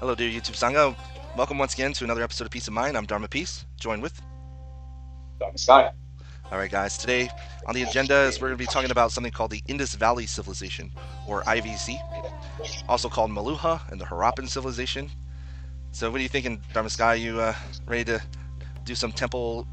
Hello, dear YouTube Sangha. Welcome once again to another episode of Peace of Mind. I'm Dharma Peace, joined with. Sky. All right, guys. Today on the agenda is we're going to be talking about something called the Indus Valley Civilization, or IVC, also called Maluha and the Harappan Civilization. So, what are you thinking, Dharma Sky? You ready to do some temple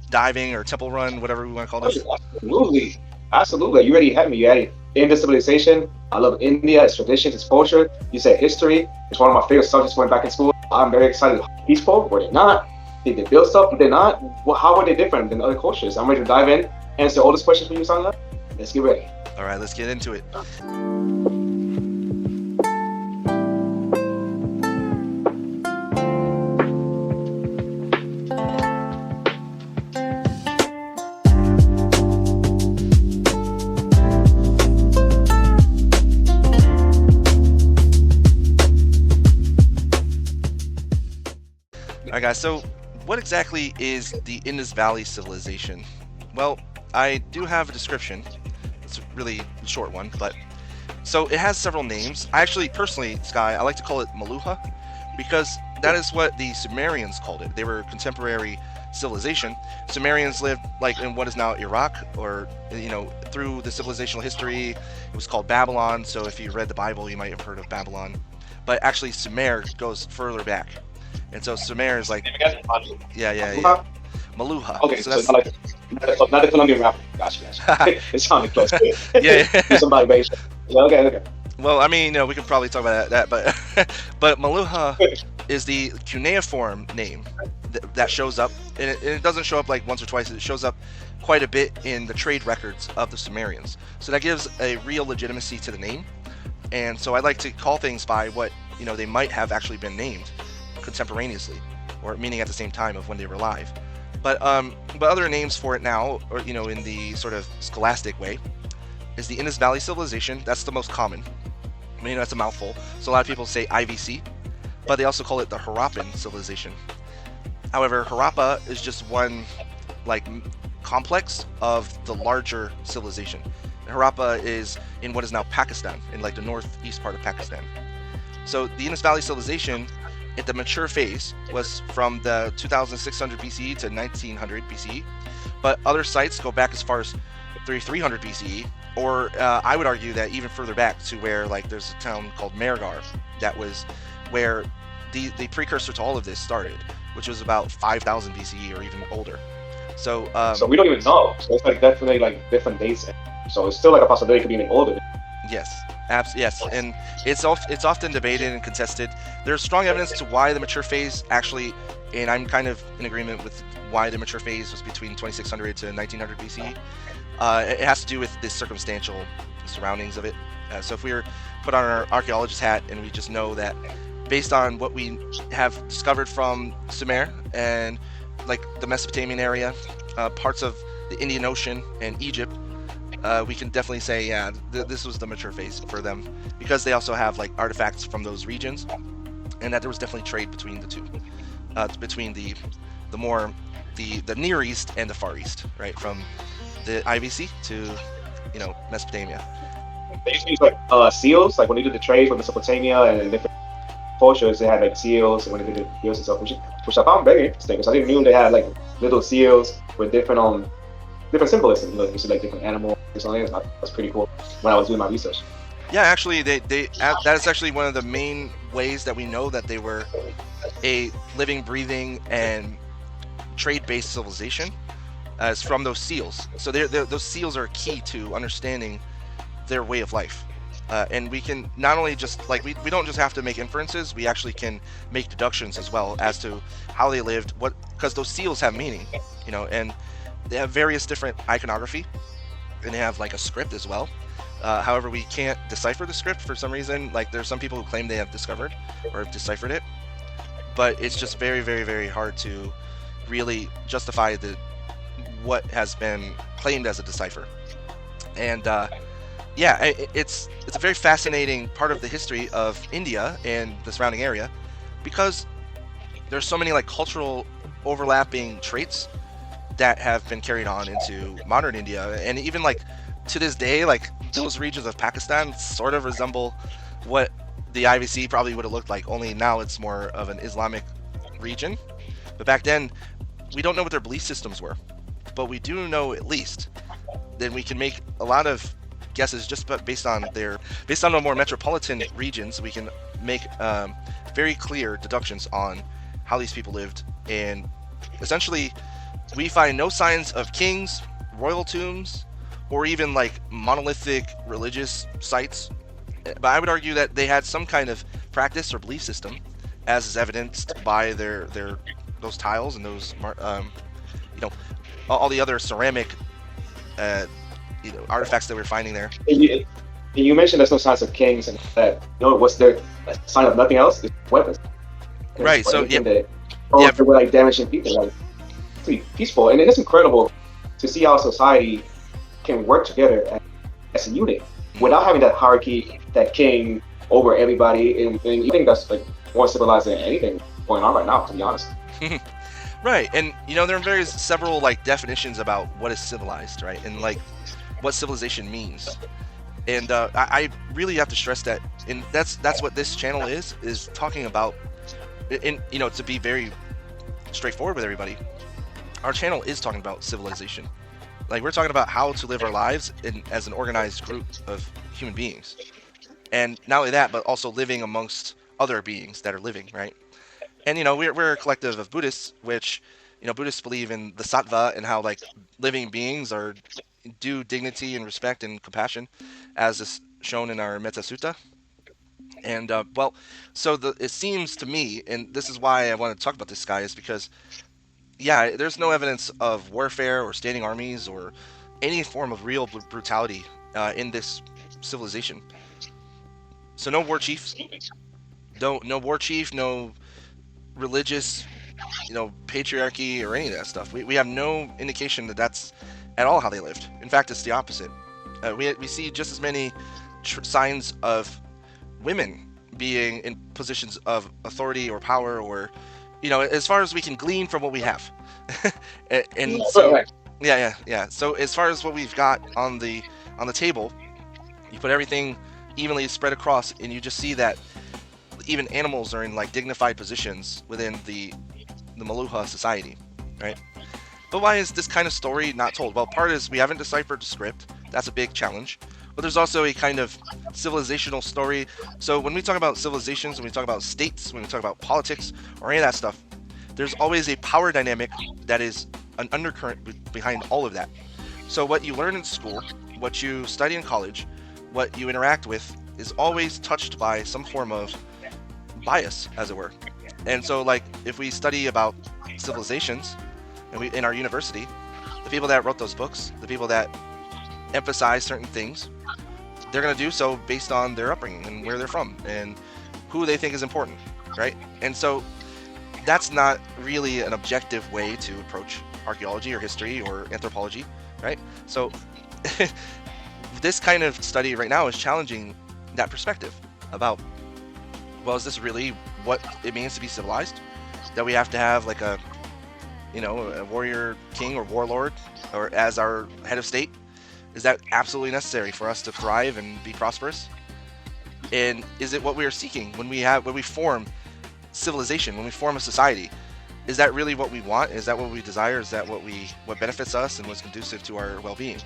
diving or temple run, whatever we want to call this? Absolutely. Absolutely. You already had me. You had Indus Civilization. I love India, its traditions, its culture. You said history. It's one of my favorite subjects when back in school. I'm very excited. Peaceful? Were they not? Did they build stuff? Did they not? Well, how were they different than other cultures? I'm ready to dive in, answer all these questions for you, Sangha. Let's get ready. All right, let's get into it. All right, guys. So, what exactly is the Indus Valley Civilization? Well, I do have a description. It's a really short one, but so it has several names. I actually, personally, Sky, I like to call it Maluha because that is what the Sumerians called it. They were a contemporary civilization. Sumerians lived like in what is now Iraq, or through the civilizational history, it was called Babylon. So if you read the Bible, you might have heard of Babylon. But actually, Sumer goes further back, and so Sumer is like, yeah, Maluha. Okay, So so that's not the Colombian rapper. Gotcha. It sounded close. yeah. Do somebody base. Yeah, okay. Well, I mean, we could probably talk about that, but but Maluha is the cuneiform name that shows up, and it doesn't show up like once or twice. It shows up quite a bit in the trade records of the Sumerians. So that gives a real legitimacy to the name. And so I like to call things by what they might have actually been named contemporaneously, or meaning at the same time of when they were alive. But other names for it now, or in the sort of scholastic way, is the Indus Valley Civilization. That's the most common. I mean, that's a mouthful. So a lot of people say IVC, but they also call it the Harappan Civilization. However, Harappa is just one like complex of the larger civilization. And Harappa is in what is now Pakistan, in like the northeast part of Pakistan. So the Indus Valley Civilization, at the mature phase, was from the 2600 BCE to 1900 BCE, but other sites go back as far as 3300 BCE, or I would argue that even further back to where like there's a town called Mehrgar that was where the precursor to all of this started, which was about 5000 BCE or even older. So So we don't even know. So it's like definitely like different dates. So it's still like a possibility it could be even older. yes, yes, and it's often debated and contested. There's strong evidence to why the mature phase actually, and I'm kind of in agreement with why the mature phase was between 2600 to 1900 BCE. It has to do with the circumstantial surroundings of it. So if we were put on our archaeologist hat and we just know that based on what we have discovered from Sumer and like the Mesopotamian area, parts of the Indian Ocean and Egypt, we can definitely say, yeah, this was the mature phase for them because they also have like artifacts from those regions, and that there was definitely trade between the two, between the more the Near East and the Far East, right, from the IVC to Mesopotamia. They used to use like seals, like when they did the trade from Mesopotamia and different cultures, they had like seals when they did the seals and stuff, which I found very interesting because I didn't know they had like little seals with different symbolism. Like you see like different animals or something. That's pretty cool when I was doing my research. Yeah, actually, that is actually one of the main ways that we know that they were a living, breathing, and trade-based civilization, is from those seals. So those seals are key to understanding their way of life. And we can not only just like we don't just have to make inferences, we actually can make deductions as well as to how they lived, because those seals have meaning, and they have various different iconography, and they have like a script as well. However, we can't decipher the script for some reason. Like there's some people who claim they have discovered or have deciphered it, but it's just very, very, very hard to really justify what has been claimed as a decipher. And yeah, it's a very fascinating part of the history of India and the surrounding area, because there's so many like cultural overlapping traits that have been carried on into modern India, and even like to this day, like those regions of Pakistan sort of resemble what the IVC probably would have looked like, only now it's more of an Islamic region. But back then, we don't know what their belief systems were, but we do know at least then we can make a lot of guesses just based on the more metropolitan regions. We can make very clear deductions on how these people lived, and essentially we find no signs of kings, royal tombs, or even like monolithic religious sites. But I would argue that they had some kind of practice or belief system, as is evidenced by their those tiles and those all the other ceramic artifacts that we're finding there. You mentioned there's no signs of kings and that. What's there a sign of nothing else? It's weapons. Right. So they were like damaging people. Like, pretty peaceful, and it's incredible to see how society can work together as a unit without having that hierarchy, that king over everybody. And I think that's like more civilized than anything going on right now, to be honest. Right, and there are several like definitions about what is civilized, right, and like what civilization means. And I really have to stress that, and that's what this channel is talking about. And to be very straightforward with everybody, our channel is talking about civilization. Like, we're talking about how to live our lives as an organized group of human beings, and not only that, but also living amongst other beings that are living, right? And we're a collective of Buddhists, which Buddhists believe in the sattva and how like living beings are due dignity and respect and compassion, as is shown in our Metta Sutta. And it seems to me, and this is why I want to talk about this guy, is because there's no evidence of warfare or standing armies or any form of real brutality in this civilization. So no war chiefs, no war chief, no religious, patriarchy or any of that stuff. We have no indication that that's at all how they lived. In fact, it's the opposite. We see just as many signs of women being in positions of authority or power, or as far as we can glean from what we have. So as far as what we've got on the table, you put everything evenly spread across, and you just see that even animals are in like dignified positions within the Meluha society, right? But why is this kind of story not told? Well, part is we haven't deciphered the script. That's a big challenge. But there's also a kind of civilizational story. So when we talk about civilizations, when we talk about states, when we talk about politics, or any of that stuff, there's always a power dynamic that is an undercurrent behind all of that. So what you learn in school, what you study in college, what you interact with is always touched by some form of bias, as it were. And so like if we study about civilizations and in our university, the people that wrote those books, the people that emphasize certain things, they're going to do so based on their upbringing and where they're from and who they think is important, right? And so that's not really an objective way to approach archaeology or history or anthropology, right? So this kind of study right now is challenging that perspective about, well, is this really what it means to be civilized? That we have to have like a warrior king or warlord or as our head of state? Is that absolutely necessary for us to thrive and be prosperous? And is it what we are seeking when we form civilization, when we form a society? Is that really what we want? Is that what we desire? Is that what benefits us and what's conducive to our well-being?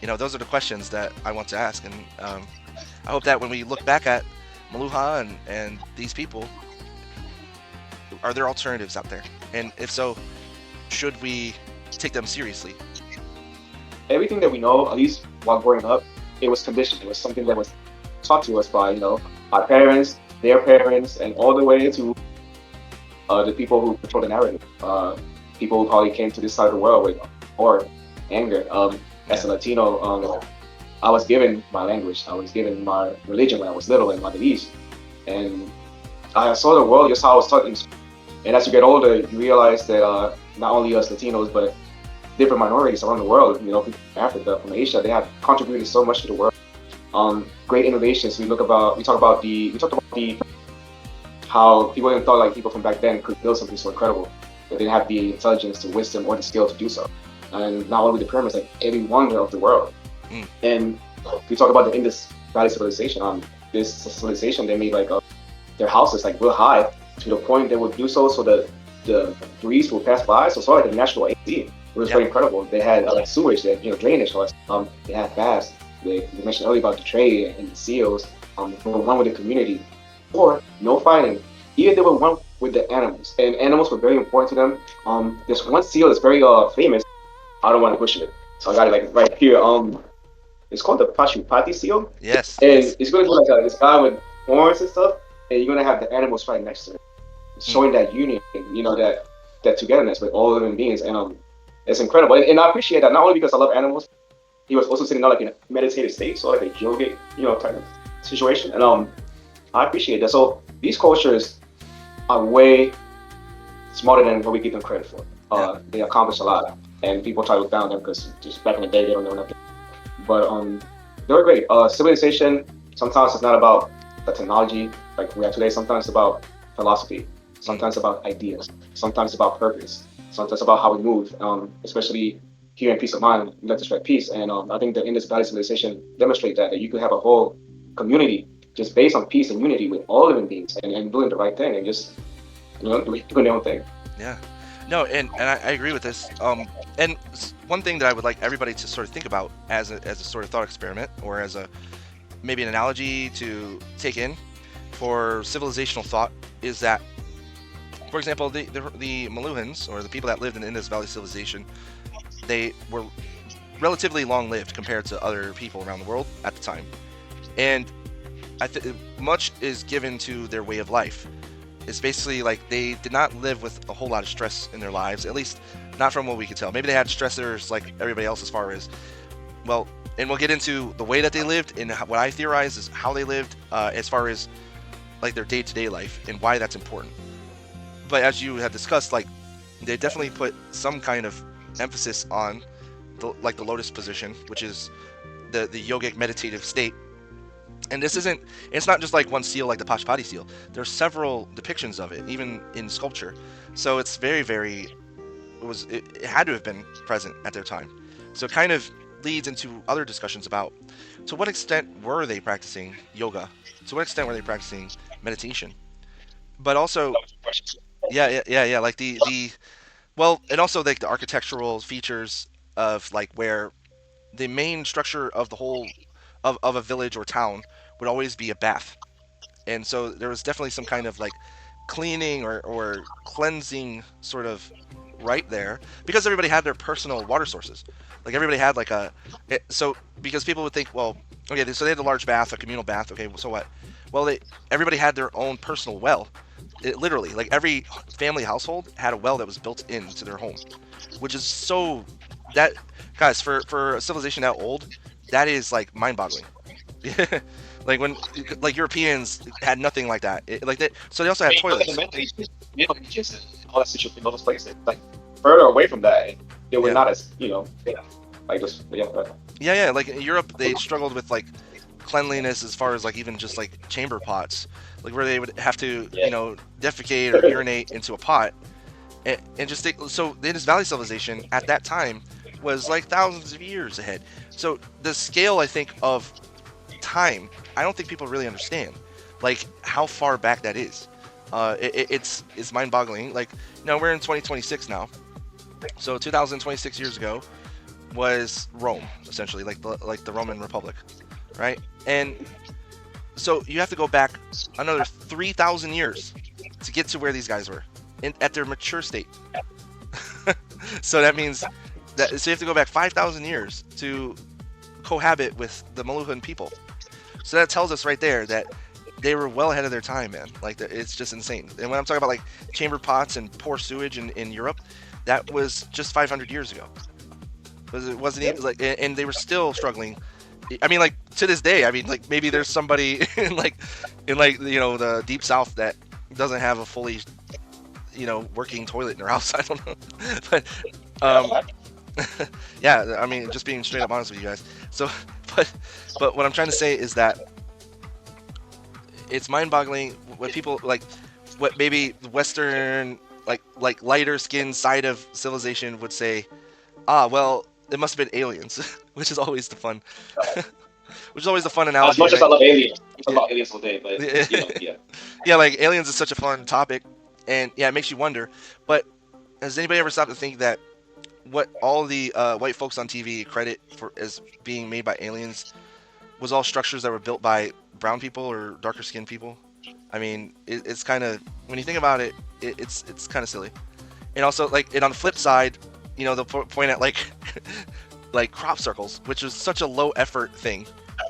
Those are the questions that I want to ask, and I hope that when we look back at Meluha and these people, are there alternatives out there? And if so, should we take them seriously? Everything that we know, at least while growing up, it was conditioned. It was something that was taught to us by, our parents, their parents, and all the way to the people who control the narrative. People who probably came to this side of the world with horror, anger. As a Latino, I was given my language. I was given my religion when I was little and my beliefs. And I saw the world just how I was taught in school. And as you get older, you realize that not only us Latinos, but different minorities around the world, people from Africa, from Asia, they have contributed so much to the world. Great innovations. We talk about how people even thought like people from back then could build something so incredible, but they didn't have the intelligence, the wisdom, or the skill to do so. And not only the pyramids, like every wonder of the world. And we talk about the Indus Valley Civilization. this civilization, they made like their houses like real high to the point they would do so that the breeze will pass by. So it's sort of like a natural AC. It was Yeah. very incredible. They had like sewage, they had, drainage. They had baths. They mentioned earlier about the trade and the seals. They were one with the community, or no fighting. Even they were one with the animals, and animals were very important to them. There's one seal that's very famous. I don't want to push it, so I got it like right here. It's called the Pashupati seal, Yes. and Yes. it's going to be like this guy with horns and stuff, and you're going to have the animals right next to it, Hmm. showing that union, that togetherness with all living beings, and it's incredible. And I appreciate that not only because I love animals, he was also sitting out like in a meditative state, so like a yogic, type of situation, and I appreciate that. So these cultures are way smarter than what we give them credit for. Yeah. They accomplish a lot, and people try to look down on them because just back in the day they don't know nothing. But they were great. Civilization sometimes it's not about the technology like we have today. Sometimes it's about philosophy. Mm. Sometimes about ideas. Sometimes about purpose. Sometimes about how we move. Especially here in Peace of Mind, we like to spread peace. And I think the Indus Valley Civilization demonstrate that you could have a whole community just based on peace and unity with all living beings and doing the right thing and just doing their own thing. Yeah. No, and I agree with this. And one thing that I would like everybody to sort of think about as a sort of thought experiment, or as a maybe an analogy to take in for civilizational thought, is that, for example, the Maluhans, or the people that lived in the Indus Valley Civilization, they were relatively long-lived compared to other people around the world at the time, and much is given to their way of life. It's basically like they did not live with a whole lot of stress in their lives, at least not from what we could tell. Maybe they had stressors like everybody else as far as, well, and we'll get into the way that they lived, and what I theorize is how they lived, as far as like their day-to-day life and why that's important. But as you had discussed, like they definitely put some kind of emphasis on the lotus position, which is the yogic meditative state. And it's not just like one seal like the Pashupati seal. There's several depictions of it, even in sculpture. So it's it had to have been present at their time. So it kind of leads into other discussions about, to what extent were they practicing yoga? To what extent were they practicing meditation? But also, yeah, like the well, and also like the architectural features of like where the main structure of the whole of a village or town would always be a bath. And so there was definitely some kind of like cleaning or cleansing sort of right there, because everybody had their personal water sources. Like everybody had like so because people would think, well, okay, so they had a large bath, a communal bath. Okay, so what? Well, everybody had their own personal well. Literally, like every family household had a well that was built into their home, which is so that, guys, for a civilization that old, that is like mind-boggling. Like when like Europeans had nothing like that. Like that, so they also had toilets. Just all that situation in those places, like further away from that, they were Yeah, not as like just yeah. Like in Europe, they struggled with like cleanliness as far as like even just like chamber pots, like where they would have to defecate or urinate into a pot, and just think. So the Indus Valley civilization at that time was like thousands of years ahead. So the scale, I think, of time, I don't think people really understand, like how far back that is. It's mind-boggling. Like, we're in 2026 now, so 2026 years ago was Rome, essentially, like the Roman Republic, right? And so you have to go back another 3,000 years to get to where these guys were at their mature state. So that means that, so you have to go back 5,000 years to cohabit with the Maluhan people. So that tells us right there that they were well ahead of their time, man. Like, it's just insane. And when I'm talking about like chamber pots and poor sewage in Europe, that was just 500 years ago. It wasn't even like, and they were still struggling. I mean, like to this day, I mean, like maybe there's somebody in the deep south that doesn't have a fully working toilet in their house. I don't know, but yeah, I mean, just being straight up honest with you guys. So, but what I'm trying to say is that it's mind-boggling what people like, what maybe the Western like lighter skinned side of civilization would say. Well, it must have been aliens, which is always the fun. which is always a fun As analogy, much as right? I love aliens, I talk about aliens all day, but yeah. Yeah, like aliens is such a fun topic, and yeah, it makes you wonder. But has anybody ever stopped to think that what all the white folks on TV credit for as being made by aliens was all structures that were built by brown people or darker skinned people? I mean, it's kind of when you think about it, it's kind of silly. And also, like, and on the flip side, they'll point at like like crop circles, which is such a low effort thing.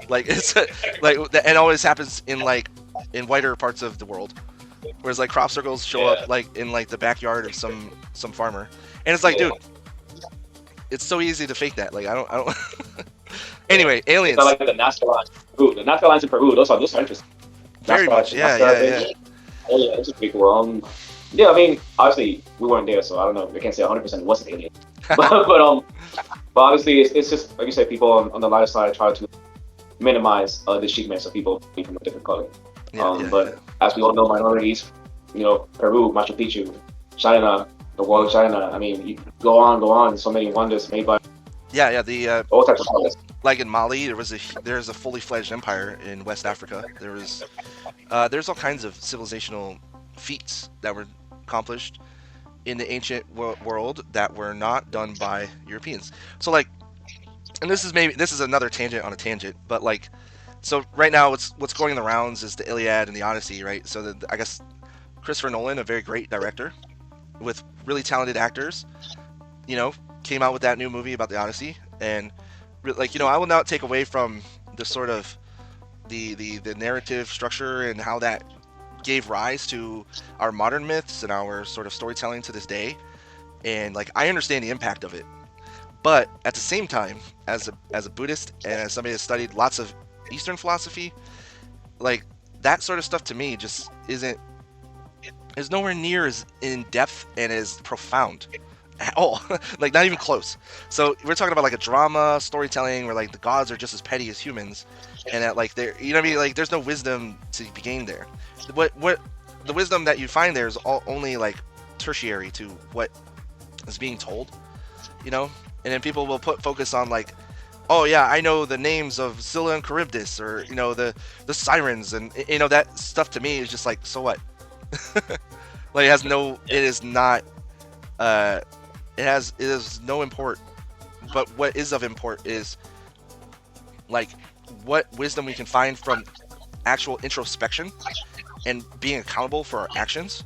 Like it's like that, and always happens in whiter parts of the world. Whereas like crop circles show Yeah. up like in like the backyard of some farmer, and it's like, dude, it's so easy to fake that. Like I don't. Anyway, It's not aliens, like the Nazca lines. Peru. The Nazca lines in Peru, those are interesting. very much. Yeah, yeah, yeah. Oh yeah, this is pretty cool. Yeah, I mean, obviously we weren't there, so I don't know. We can't say 100% it wasn't alien. But obviously it's just like you said, people on the lighter side try to minimize the achievements of people being from a different color. But as we all know, minorities, Peru, Machu Picchu, China, the wall of China. I mean, you go on. So many wonders made by Yeah. The all types of colors. like in Mali, there's a fully fledged empire in West Africa. There's all kinds of civilizational feats that were accomplished in the ancient world that were not done by Europeans. So like, and this is another tangent on a tangent, but like, so right now what's going the rounds is the Iliad and the Odyssey, right? So I guess Christopher Nolan, a very great director with really talented actors, came out with that new movie about the Odyssey, and like, I will not take away from the sort of the narrative structure and how that gave rise to our modern myths and our sort of storytelling to this day, and like I understand the impact of it. But at the same time, as a Buddhist and as somebody that studied lots of Eastern philosophy, like that sort of stuff to me just is nowhere near as in depth and as profound at all. Like not even close. So we're talking about like a drama storytelling where like the gods are just as petty as humans, and that like they're, what I mean, like there's no wisdom to be gained there. What the wisdom that you find there is only like tertiary to what is being told, and then people will put focus on like, oh yeah, I know the names of Scylla and Charybdis, or the sirens, and that stuff to me is just like, so what? Like it is not it is no import. But what is of import is like what wisdom we can find from actual introspection and being accountable for our actions,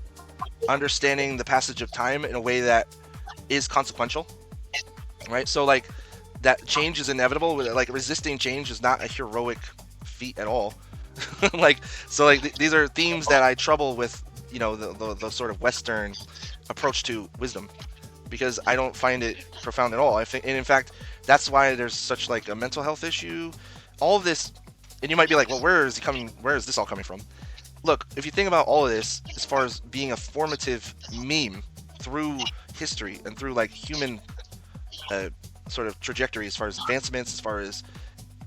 understanding the passage of time in a way that is consequential, right? So like that change is inevitable. Like resisting change is not a heroic feat at all. Like these are themes that I trouble with, the sort of Western approach to wisdom, because I don't find it profound at all. I think, and in fact, that's why there's such like a mental health issue. All of this, and you might be like, well, where is this all coming from? Look, if you think about all of this as far as being a formative meme through history and through like human sort of trajectory, as far as advancements, as far as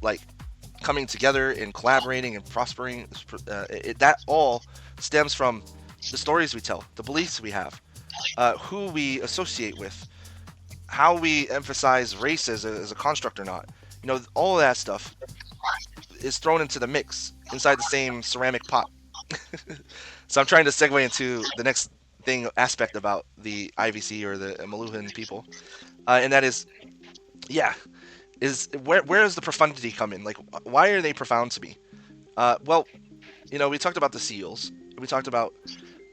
like coming together and collaborating and prospering, that all stems from the stories we tell, the beliefs we have, who we associate with, how we emphasize race as a construct or not. All of that stuff is thrown into the mix inside the same ceramic pot. So I'm trying to segue into the next aspect about the IVC or the Maluhan people, and that is, where does the profundity come in? Like, why are they profound to me? Well, we talked about the seals. We talked about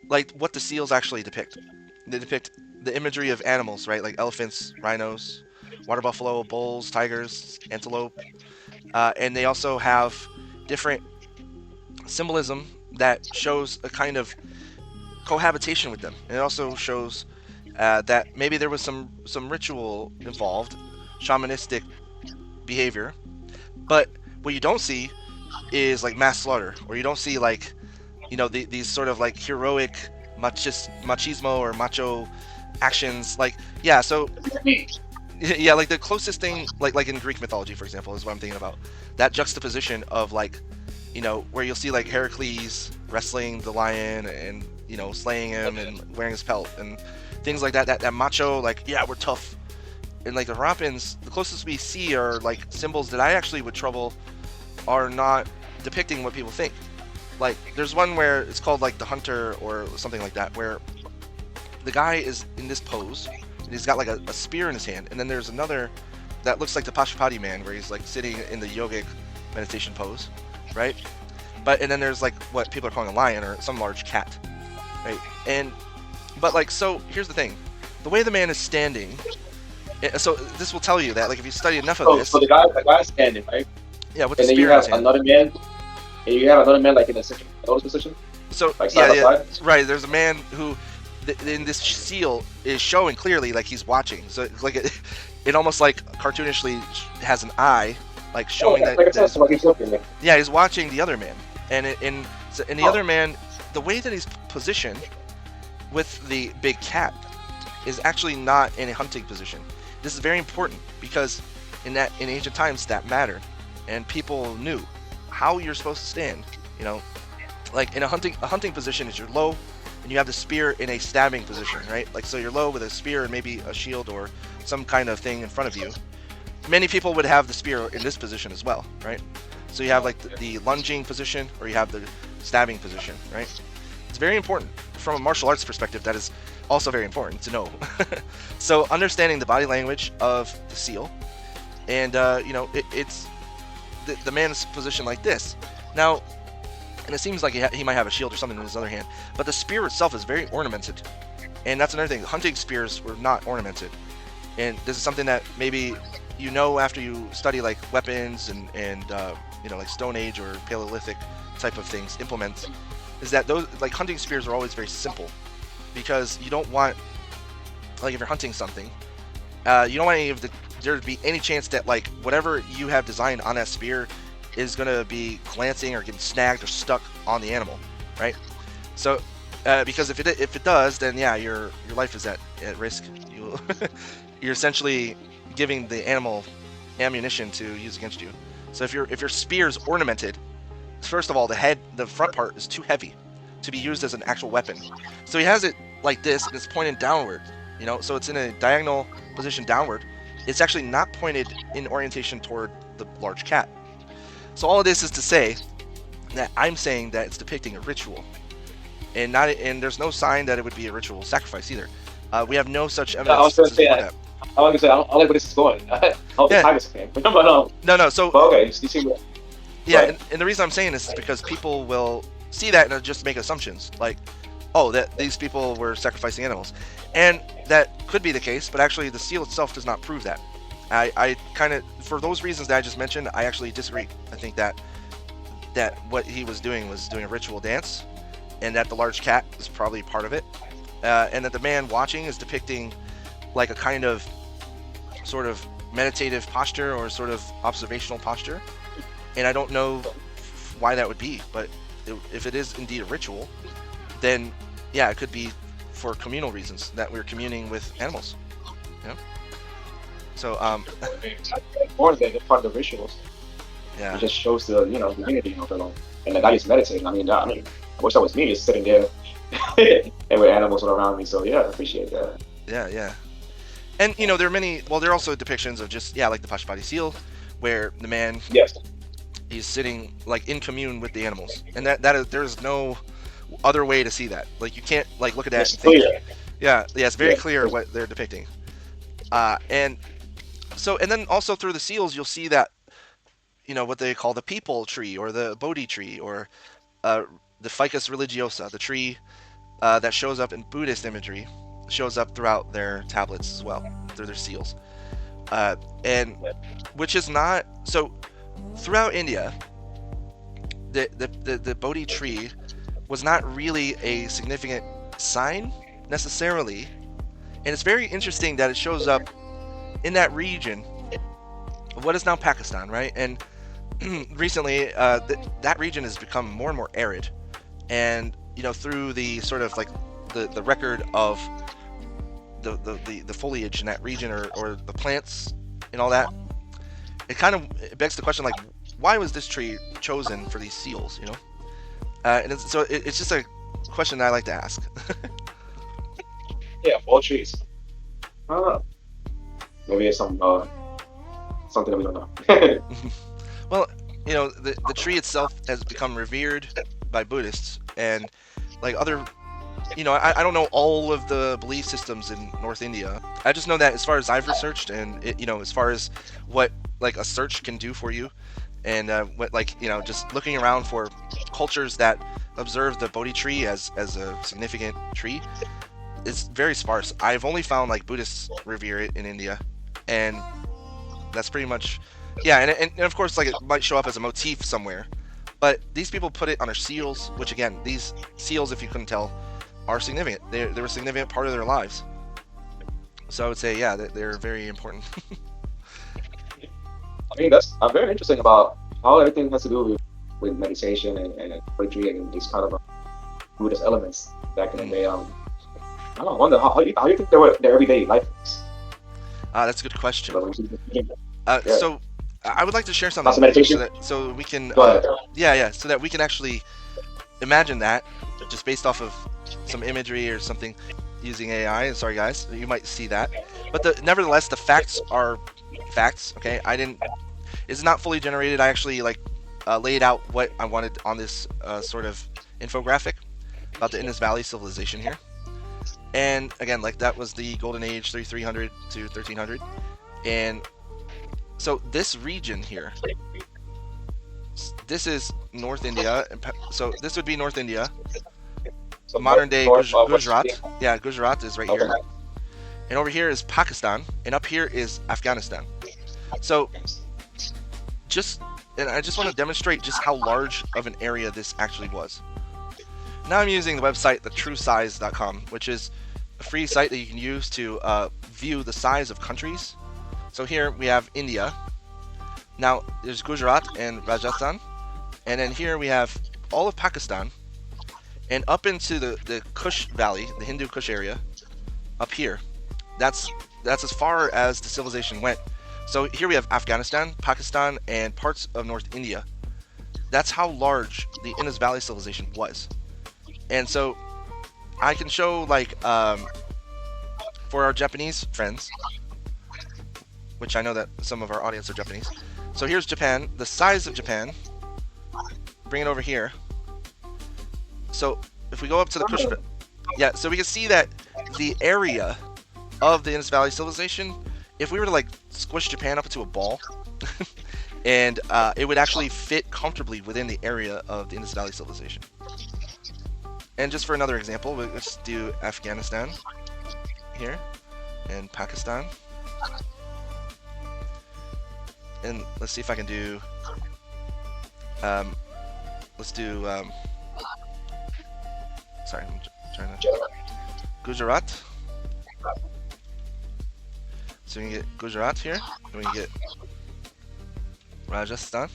like what the seals actually depict. They depict the imagery of animals, right? Like elephants, rhinos, water buffalo, bulls, tigers, antelope, and they also have different symbolism that shows a kind of cohabitation with them. And it also shows that maybe there was some ritual involved, shamanistic behavior. But what you don't see is like mass slaughter, or you don't see like these sort of like heroic machismo or macho actions. Like so yeah, like the closest thing, like in Greek mythology, for example, is what I'm thinking about. That juxtaposition of like, where you'll see like Heracles wrestling the lion and slaying him and wearing his pelt and things like that. That macho, like, yeah, we're tough. And like the Harappans, the closest we see are like symbols that I actually would trouble are not depicting what people think. Like, there's one where it's called like the hunter or something like that, where the guy is in this pose and he's got like a spear in his hand, and then there's another that looks like the Pashupati man, where he's like sitting in the yogic meditation pose, right? And then there's like what people are calling a lion or some large cat, right? But like, so here's the thing, the way the man is standing, so this will tell you that, like, if you study enough of this. So the guy's standing, right? Yeah, with and the then you spear in have his hand. another man, and you have another man like in a lotus position. So like side by side? Right. There's a man who, in this seal, is showing clearly like he's watching. So it's like it almost like cartoonishly has an eye, like showing that. Like it's like he's looking. Yeah, he's watching the other man, and the other man, the way that he's positioned with the big cat is actually not in a hunting position. This is very important because in ancient times that mattered, and people knew how you're supposed to stand. You know, like in a hunting position is you're low, and you have the spear in a stabbing position, right? Like, so you're low with a spear and maybe a shield or some kind of thing in front of you. Many people would have the spear in this position as well, right? So you have like the lunging position, or you have the stabbing position, right? It's very important from a martial arts perspective. That is also very important to know. So understanding the body language of the seal, and you know, it's the man's positioned like this now, and it seems like he might have a shield or something in his other hand, but the spear itself is very ornamented, and that's another thing. Hunting spears were not ornamented, and this is something that maybe you know after you study like weapons and you know, like Stone Age or Paleolithic type of things, implements, is that those like hunting spears are always very simple, because you don't want, like, if you're hunting something, you don't want there to be any chance that like whatever you have designed on that spear is going to be glancing or getting snagged or stuck on the animal, right? So because if it does, then yeah, your life is at risk. You're essentially giving the animal ammunition to use against you. So if your spear is ornamented, first of all, the front part is too heavy to be used as an actual weapon. So he has it like this, and it's pointed downward, you know, so it's in a diagonal position downward. It's actually not pointed in orientation toward the large cat. So all of this is to say that I'm saying that it's depicting a ritual, and there's no sign that it would be a ritual sacrifice either. We have no such evidence. I was going to say that. I was going to say, I don't like where this is going. I hope the time is okay. But no. So okay, you see what? Yeah, and the reason I'm saying this is because people will see that and just make assumptions, like, oh, that these people were sacrificing animals, and that could be the case, but actually the seal itself does not prove that. I kind of, for those reasons that I just mentioned, I actually disagree. I think that what he was doing a ritual dance, and that the large cat is probably part of it, and that the man watching is depicting like a kind of sort of meditative posture or sort of observational posture. And I don't know why that would be, but if it is indeed a ritual, then yeah, it could be for communal reasons, that we're communing with animals, you know? So more than part of the rituals. Yeah, it just shows the unity of it all. And the guy is meditating. I mean, I wish that was me, just sitting there and with animals all around me. So yeah, I appreciate that. Yeah. And you know, there are also depictions of just, like the Pashupati seal, where the man, he's sitting like in commune with the animals, and there's no other way to see that. Like, you can't like look at that and think, it's very clear what they're depicting. And then also through the seals, you'll see that, you know, what they call the peepal tree or the Bodhi tree, or the Ficus religiosa, the tree that shows up in Buddhist imagery, shows up throughout their tablets as well, through their seals, and which is not so. Throughout India, the Bodhi tree was not really a significant sign necessarily, and it's very interesting that it shows up in that region of what is now Pakistan, right? And recently, that region has become more and more arid, and you know, through the sort of like the record of the foliage in that region, or the plants and all that, it begs the question, like, why was this tree chosen for these seals, you know? And it's just a question that I like to ask. Yeah, all trees. I don't know. Maybe it's something that we don't know. Well, you know, the tree itself has become revered by Buddhists and like other. You know, I don't know all of the belief systems in North India. I just know that as far as I've researched, and it, you know, as far as what like a search can do for you, and what like you know, just looking around for cultures that observe the Bodhi tree as a significant tree, it's very sparse. I've only found like Buddhists revere it in India, and that's pretty much, yeah. And of course, like it might show up as a motif somewhere, but these people put it on their seals, which again, these seals, if you couldn't tell, are significant. They're a significant part of their lives. So I would say, yeah, they're very important. I mean, that's very interesting about how everything has to do with meditation and poetry and these kind of Buddhist elements back in the day. I don't know, I wonder how you think their everyday life is. That's a good question. Yeah. So I would like to share something Lots of meditation. so we can, Go ahead. yeah, so that we can actually imagine that just based off of some imagery or something using AI. Sorry, guys, you might see that, but nevertheless, the facts are facts. Okay, it's not fully generated. I actually like laid out what I wanted on this sort of infographic about the Indus Valley Civilization here. And again, like that was the golden age, 3300 to 1300. And so this region here, this is North India. So this would be North India, So modern day Gujarat. India. Yeah, Gujarat is right here. And over here is Pakistan, and up here is Afghanistan. So and I just want to demonstrate just how large of an area this actually was. Now I'm using the website thetruesize.com, which is a free site that you can use to view the size of countries. So here we have India. Now there's Gujarat and Rajasthan. And then here we have all of Pakistan. And up into the Kush Valley, the Hindu Kush area, up here. That's as far as the civilization went. So here we have Afghanistan, Pakistan, and parts of North India. That's how large the Indus Valley Civilization was. And so I can show, like, for our Japanese friends, which I know that some of our audience are Japanese. So here's Japan, the size of Japan. Bring it over here. So if we go up to the Kush, yeah, so we can see that the area of the Indus Valley Civilization, if we were to like squish Japan up into a ball, and it would actually fit comfortably within the area of the Indus Valley Civilization. And just for another example, let's do Afghanistan here, and Pakistan. And let's see if I can do, let's do, sorry, I'm trying to, Gujarat. So we can get Gujarat here, and we can get Rajasthan.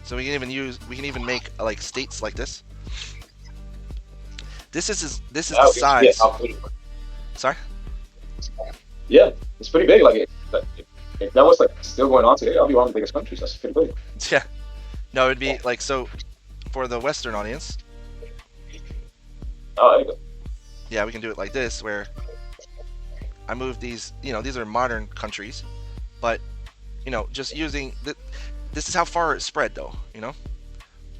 So we can even make like states like this. This is the size. Sorry? Yeah, it's pretty big. Like if that was like still going on today, I'll be one of the biggest countries. That's pretty big. Yeah. No, it'd be like, so for the Western audience. Oh, there you go. Yeah, we can do it like this, where I move these, you know, these are modern countries, but, you know, just using, this is how far it spread though, you know?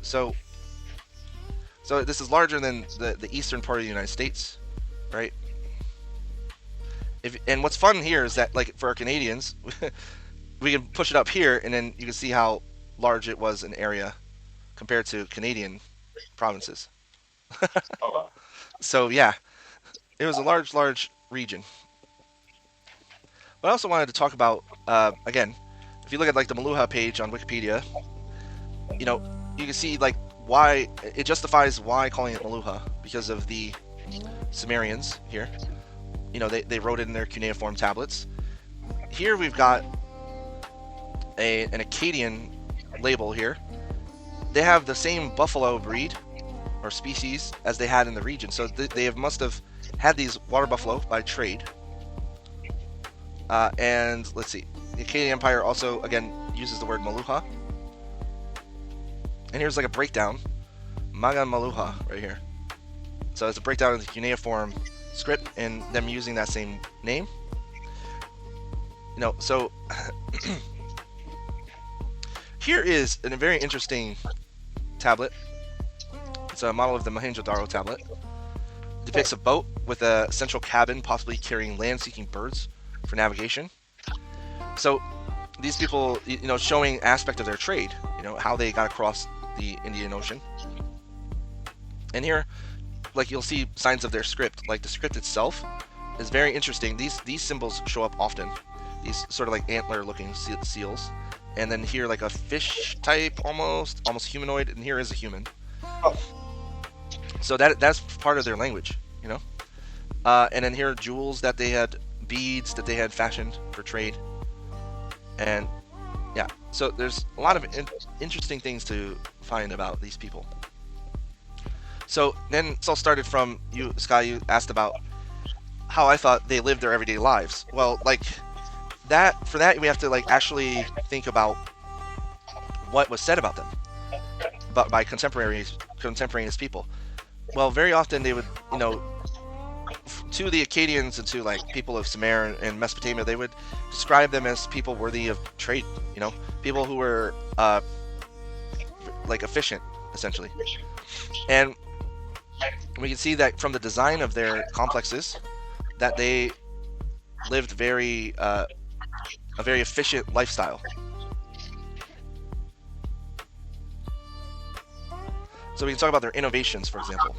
So this is larger than the eastern part of the United States, right? And what's fun here is that, like, for our Canadians, we can push it up here, and then you can see how large it was in area compared to Canadian provinces. Oh, wow. So yeah, it was a large region. But I also wanted to talk about, again, if you look at like the Maluha page on Wikipedia, you know, you can see like why it justifies why calling it Maluha, because of the Sumerians here. You know, they wrote it in their cuneiform tablets. Here we've got an Akkadian label here. They have the same buffalo breed or species as they had in the region, so they must have had these water buffalo by trade. And let's see, the Akkadian Empire also again uses the word Maluha. And here's like a breakdown, Magan Maluha right here. So it's a breakdown of the cuneiform script and them using that same name. You know, so Here is a very interesting tablet. It's a model of the Mohenjo-Daro tablet. It depicts a boat with a central cabin, possibly carrying land-seeking birds for navigation. So these people, showing aspect of their trade, how they got across the Indian Ocean. And here, like, you'll see signs of their script. Like, the script itself is very interesting. These symbols show up often. These sort of like antler-looking seals. And then here, like a fish type, almost humanoid, and here is a human. So that's part of their language, And then here are jewels that they had, beads that they had fashioned for trade. And yeah, so there's a lot of interesting things to find about these people. So then it's all started from you, Sky. You asked about how I thought they lived their everyday lives. Well, like that. For that, we have to like actually think about what was said about them, but by contemporaneous people. Well, very often they would, to the Akkadians and to like people of Sumer and Mesopotamia, they would describe them as people worthy of trade. People who were like efficient, essentially. And we can see that from the design of their complexes, that they lived a very efficient lifestyle. So we can talk about their innovations, for example.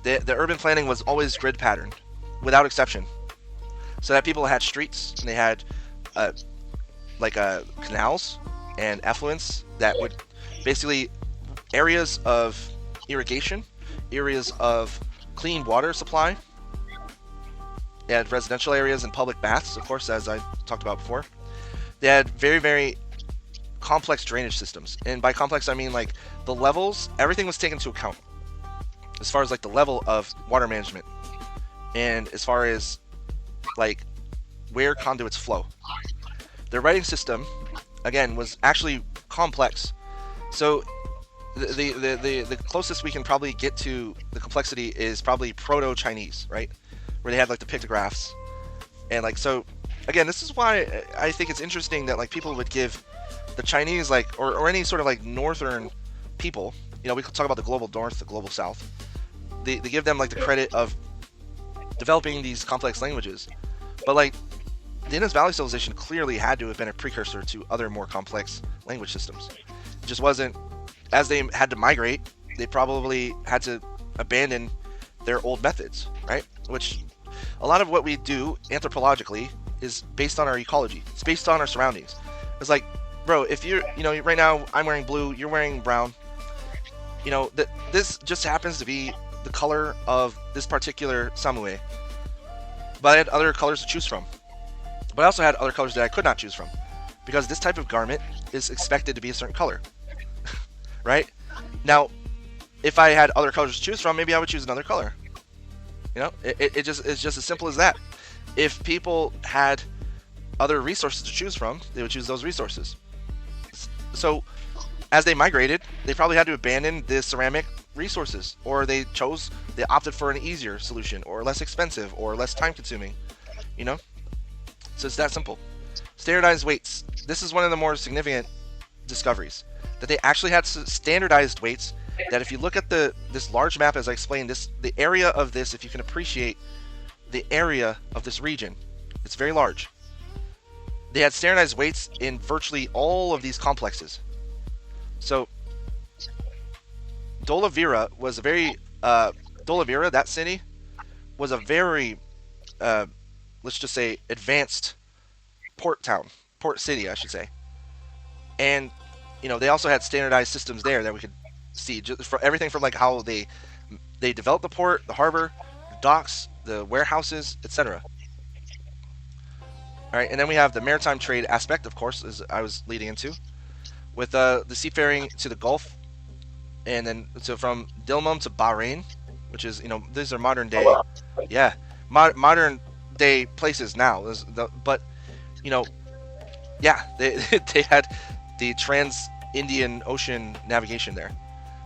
The urban planning was always grid patterned, without exception. So that people had streets, and they had canals and effluents that would basically areas of irrigation, areas of clean water supply. They had residential areas and public baths, of course, as I talked about before. They had very, very complex drainage systems. And by complex, I mean like the levels, everything was taken into account. As far as like the level of water management. And as far as like where conduits flow. Their writing system, again, was actually complex. So the closest we can probably get to the complexity is probably Proto-Chinese, right? Where they had like the pictographs. And like, so again, this is why I think it's interesting that like people would give the Chinese like, or any sort of like northern people, we could talk about the global north, the global south. They give them like the credit of developing these complex languages. But like the Indus Valley Civilization clearly had to have been a precursor to other more complex language systems. It just wasn't, as they had to migrate, they probably had to abandon their old methods, right? Which a lot of what we do anthropologically is based on our ecology. It's based on our surroundings. It's like, bro, if you're, right now I'm wearing blue, you're wearing brown. This just happens to be the color of this particular samue. But I had other colors to choose from. But I also had other colors that I could not choose from. Because this type of garment is expected to be a certain color. Right? Now, if I had other colors to choose from, maybe I would choose another color. It's just as simple as that. If people had other resources to choose from, they would choose those resources. So, as they migrated, they probably had to abandon the ceramic resources, or they opted for an easier solution, or less expensive, or less time-consuming. So it's that simple. Standardized weights. This is one of the more significant discoveries. That they actually had standardized weights. That if you look at this large map, as I explained, the area of this, if you can appreciate the area of this region, it's very large. They had standardized weights in virtually all of these complexes. So Dolavira was a very Dolavira, that city, was a very let's just say advanced port city, I should say. And they also had standardized systems there that we could see, just for everything from like how they developed the port, the harbor, the docks, the warehouses, etc. All right, and then we have the maritime trade aspect, of course, as I was leading into, with the seafaring to the Gulf, and then so from Dilmun to Bahrain, which is these are modern day, modern day places now. But they had the trans-Indian Ocean navigation there.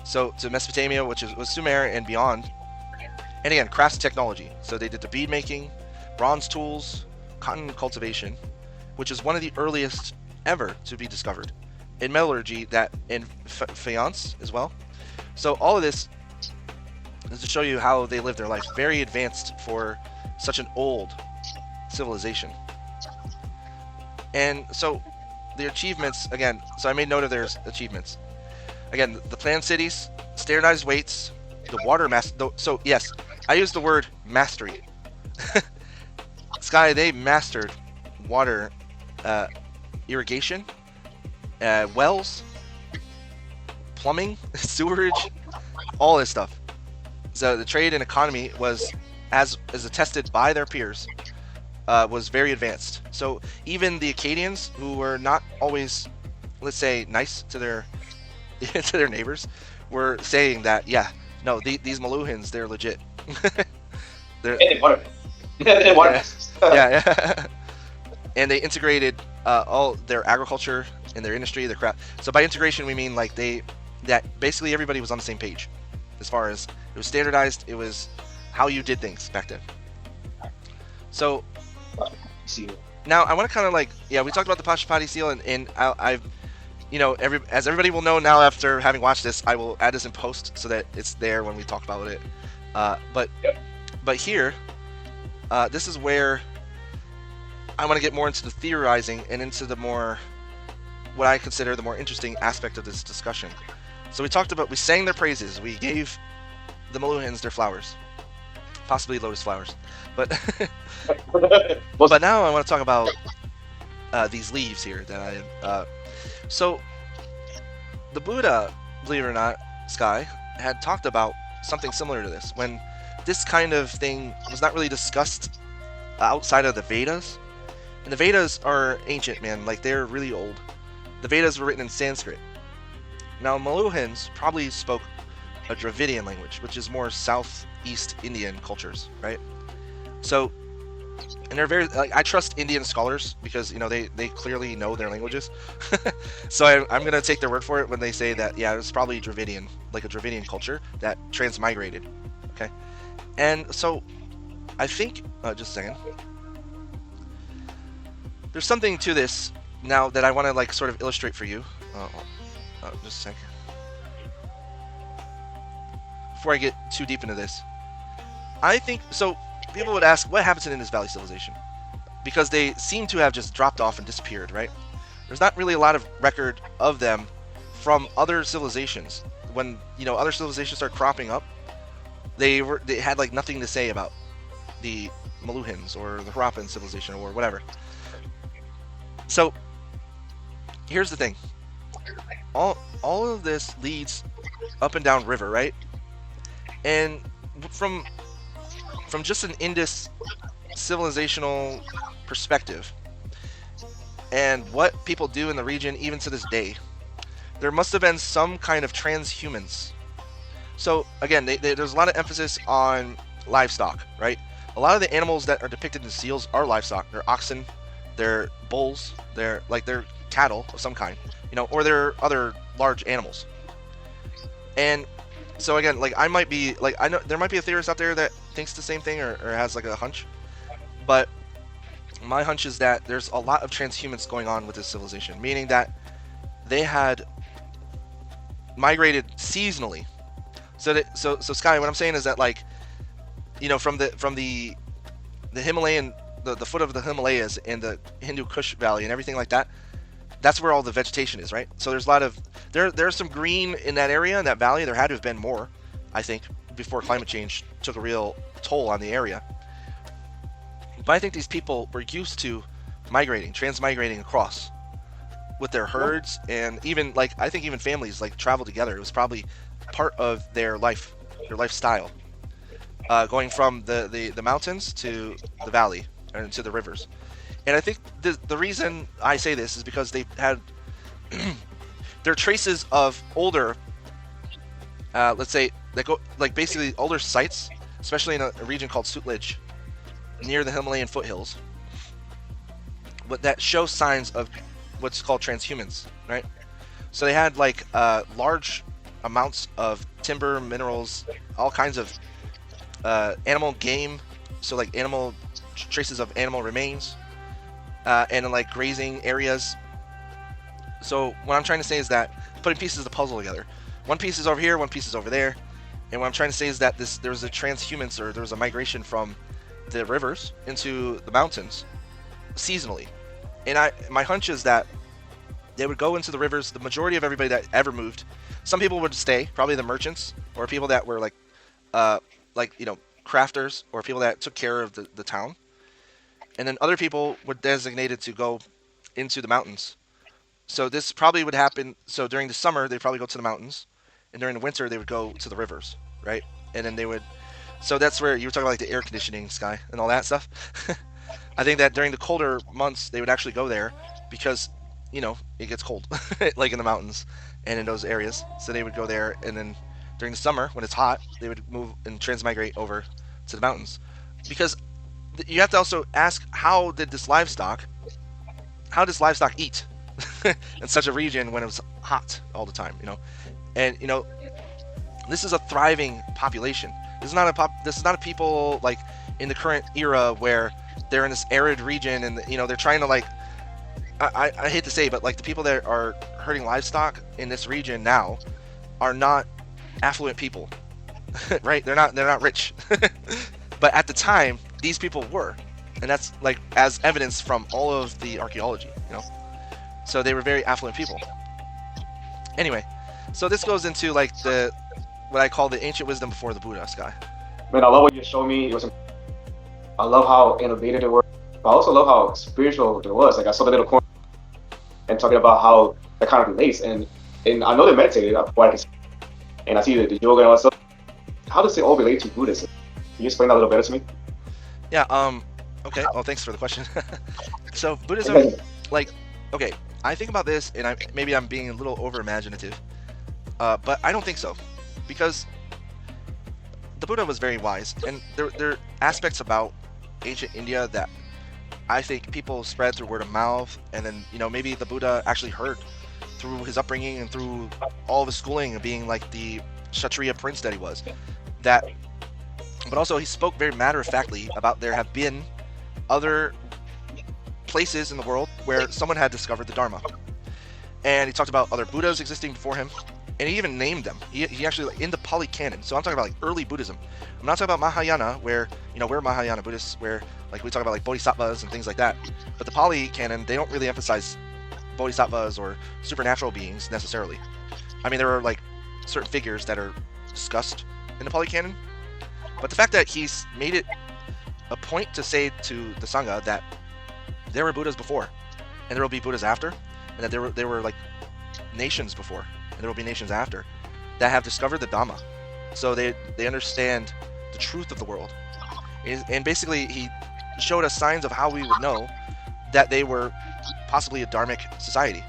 So to Mesopotamia, which was Sumer and beyond. And again, crafts and technology. So they did the bead making, bronze tools, cotton cultivation, which is one of the earliest ever to be discovered. in metallurgy, that in faience as well. So all of this is to show you how they live their life. Very advanced for such an old civilization. And so the achievements, again, so I made note of their achievements. Again, the planned cities, standardized weights, the water master. So yes, I used the word mastery. Sky, they mastered water, irrigation, wells, plumbing, sewerage, all this stuff. So the trade and economy was, as attested by their peers, was very advanced. So even the Acadians, who were not always, let's say, nice to their to their neighbors, were saying that, yeah, no, these Maluhans, they're legit. They're, yeah, yeah. And they integrated all their agriculture and their industry, their craft. So by integration, we mean like that basically everybody was on the same page, as far as it was standardized. It was how you did things back then. So now I want to kind of like, yeah, we talked about the Pashupati seal, and I've, you know, as everybody will know now after having watched this, I will add this in post so that it's there when we talk about it. But here, this is where I want to get more into the theorizing and into the more, what I consider the more interesting aspect of this discussion. So we sang their praises. We gave the Maluhans their flowers, possibly lotus flowers, but but now I want to talk about these leaves here that so the Buddha, believe it or not, Sky, had talked about something similar to this, when this kind of thing was not really discussed outside of the Vedas. And the Vedas are ancient, man. Like, they're really old. The Vedas were written in Sanskrit. Now, Maluhans probably spoke a Dravidian language, which is more southeast Indian cultures, right? So, and they're very, like, I trust Indian scholars because, you know, they clearly know their languages. So I'm going to take their word for it when they say that, yeah, it was probably Dravidian, like a Dravidian culture that transmigrated, okay? And so, I think, just a second. There's something to this now that I want to, like, sort of illustrate for you. Just a second. Before I get too deep into this. I think, so people would ask, what happens in Indus Valley Civilization? Because they seem to have just dropped off and disappeared, right? There's not really a lot of record of them from other civilizations. When, you know, other civilizations start cropping up, they had, like, nothing to say about the Maluhans or the Harappan civilization or whatever. So, here's the thing. All of this leads up and down river, right? And from just an Indus civilizational perspective, and what people do in the region even to this day, there must have been some kind of transhumans. So again, there's a lot of emphasis on livestock, right? A lot of the animals that are depicted in seals are livestock. They're oxen, they're bulls, they're cattle of some kind, you know, or they're other large animals. And so again, like, I might be, like, I know there might be a theorist out there that thinks the same thing or has like a hunch, but my hunch is that there's a lot of transhumance going on with this civilization, meaning that they had migrated seasonally. So Sky, what I'm saying is that, like, you know, from the Himalayan, the foot of the Himalayas and the Hindu Kush Valley and everything like that, that's where all the vegetation is, right? So there's a lot of, there's some green in that area, in that valley. There had to have been more, I think, before climate change took a real toll on the area. But I think these people were used to migrating, transmigrating across with their herds, and even, like, I think even families, like, travel together. It was probably part of their life, their lifestyle, going from the mountains to the valley and to the rivers. And I think the reason I say this is because they had there are traces of older, let's say, that go, like, basically older sites, especially in a region called Sutlej, near the Himalayan foothills, but that show signs of what's called transhumance, right? So they had, like, large amounts of timber, minerals, all kinds of animal game, so, like, animal traces of animal remains, and like grazing areas. So what I'm trying to say is that putting pieces of the puzzle together. One piece is over here, one piece is over there, and what I'm trying to say is that there was a transhumance, or there was a migration from the rivers into the mountains seasonally. And my hunch is that they would go into the rivers. The majority of everybody that ever moved, some people would stay, probably the merchants or people that were like crafters, or people that took care of the town. And then other people were designated to go into the mountains. So this probably would happen. So during the summer, they'd probably go to the mountains, and during the winter, they would go to the rivers, right? And then they would. So that's where you were talking about like the air conditioning sky and all that stuff. I think that during the colder months, they would actually go there because, it gets cold, like in the mountains and in those areas. So they would go there, and then during the summer, when it's hot, they would move and transmigrate over to the mountains. Because you have to also ask, how does livestock eat in such a region when it was hot all the time, And this is a thriving population. This is not a people like in the current era where they're in this arid region and they're trying to like. I hate to say, but like the people that are herding livestock in this region now are not affluent people, right? They're not rich, but at the time these people were, and that's like as evidence from all of the archaeology, So they were very affluent people. Anyway, so this goes into like what I call the ancient wisdom before the Buddha, Sky. Man, I love what you showed me. I love how innovative it was. But I also love how spiritual it was. Like I saw the little corner and talking about how that kind of relates. And I know they meditated, and I see the yoga and all that stuff. How does it all relate to Buddhism? Can you explain that a little better to me? Yeah. Okay. Well, thanks for the question. So Buddhism, okay, I think about this, and maybe I'm being a little over imaginative, but I don't think so, because the Buddha was very wise, and there are aspects about ancient India that I think people spread through word of mouth, and then maybe the Buddha actually heard through his upbringing and through all of his schooling and being like the Kshatriya prince that he was. But also he spoke very matter-of-factly about there have been other places in the world where someone had discovered the Dharma, and he talked about other Buddhas existing before him, and he even named them. He actually, in the Pali Canon, so I'm talking about like early Buddhism. I'm not talking about Mahayana, where we're Mahayana Buddhists, where like we talk about like bodhisattvas and things like that. But the Pali Canon, they don't really emphasize bodhisattvas or supernatural beings necessarily. I mean, there are like certain figures that are discussed in the Pali Canon, but the fact that he's made it a point to say to the Sangha that there were Buddhas before, and there will be Buddhas after, and that there were like nations before, and there will be nations after, that have discovered the Dhamma. So they understand the truth of the world. And basically he showed us signs of how we would know that they were possibly a dharmic society.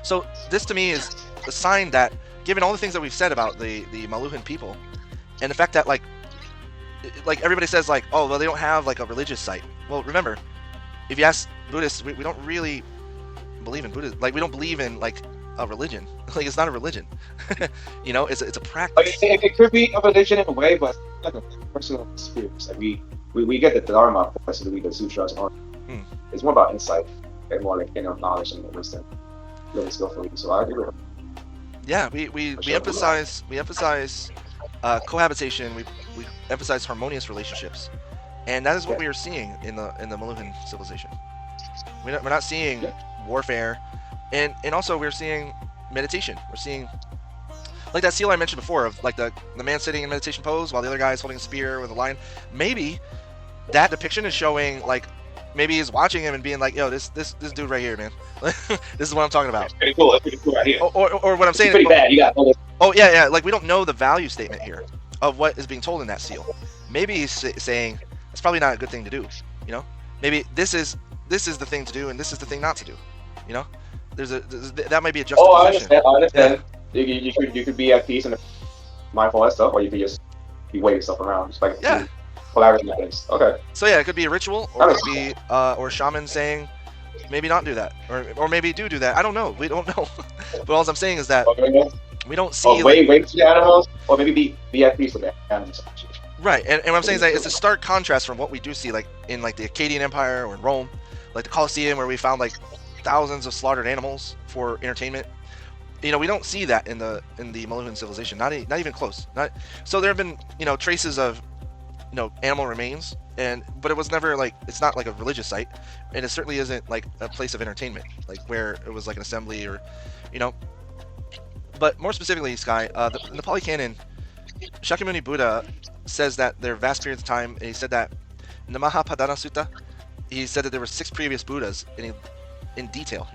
So this to me is a sign that, given all the things that we've said about the Maluhan people, and the fact that like everybody says like, oh, well, they don't have like a religious site. Well, remember, if you ask Buddhists, we don't really believe in Buddhism. Like, we don't believe in like a religion. Like, it's not a religion. It's a practice. It could be a religion in a way, but like a personal experience. Like we get the Dharma, of course, we read the sutras and all. It's more about insight and more like inner knowledge and wisdom. Really skillfully. So I agree with him. Yeah, we emphasize cohabitation. We emphasize harmonious relationships, and that is what we are seeing in the Maluhan civilization. We're not seeing warfare, and also we're seeing meditation. We're seeing like that seal I mentioned before of like the man sitting in meditation pose while the other guy is holding a spear with a lion. Maybe that depiction is showing like maybe he's watching him and being like, yo, this dude right here, man. This is what I'm talking about. Pretty cool. That's pretty cool right here. Or what I'm saying. It's pretty bad. You got all this. Oh yeah. Like, we don't know the value statement here of what is being told in that seal. Maybe he's saying it's probably not a good thing to do. Maybe this is the thing to do, and this is the thing not to do. That might be a juxtaposition. Oh, I understand. Yeah. You could be at peace and mindful of that stuff, or you could just be waving stuff around. Just like polarity matters. Okay. So yeah, it could be a ritual, or it could be or a shaman saying maybe not do that, or maybe do that. I don't know. We don't know. But all I'm saying is that we don't see. Wait to the animals, or maybe be at peace with the animals. Right, and what I'm saying is that it's a stark contrast from what we do see, like in like the Akkadian Empire or in Rome, like the Colosseum, where we found like thousands of slaughtered animals for entertainment. We don't see that in the Maluhan civilization. Not even close. Not so. There have been traces of animal remains, but it was never like, it's not like a religious site, and it certainly isn't like a place of entertainment, like where it was like an assembly or But more specifically, Sky, in the Pali Canon, Shakyamuni Buddha says that there are vast periods of time, and he said that in the Mahapadana Sutta, he said that there were 6 previous Buddhas in detail,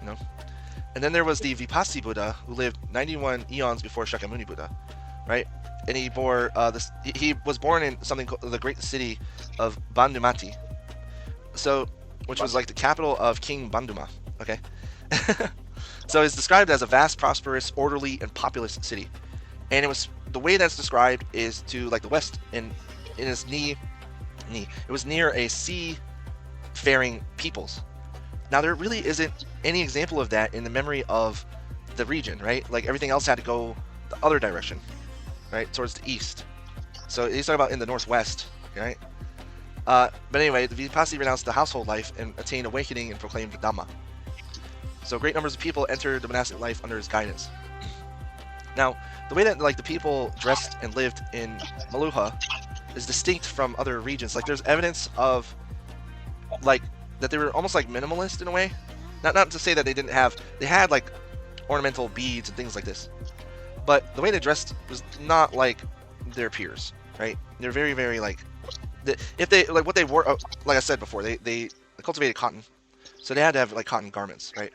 And then there was the Vipassi Buddha, who lived 91 eons before Shakyamuni Buddha, right? And he bore this. He was born in something called the great city of Bandumati, which was like the capital of King Banduma. Okay, so it's described as a vast, prosperous, orderly, and populous city. And the way that's described is to like the west, and it is it was near a seafaring peoples. Now there really isn't any example of that in the memory of the region, right? Like everything else had to go the other direction, right, towards the east. So he's talking about in the northwest, right? But anyway, the Vipassi renounced the household life and attained awakening and proclaimed Dhamma. So great numbers of people entered the monastic life under his guidance. Now, the way that like the people dressed and lived in Maluha is distinct from other regions. Like there's evidence of like that they were almost like minimalist in a way. Not to say that they had like ornamental beads and things like this, but the way they dressed was not like their peers, right? They're very, very like, if they like what they wore, like I said before, they cultivated cotton, so they had to have like cotton garments, right?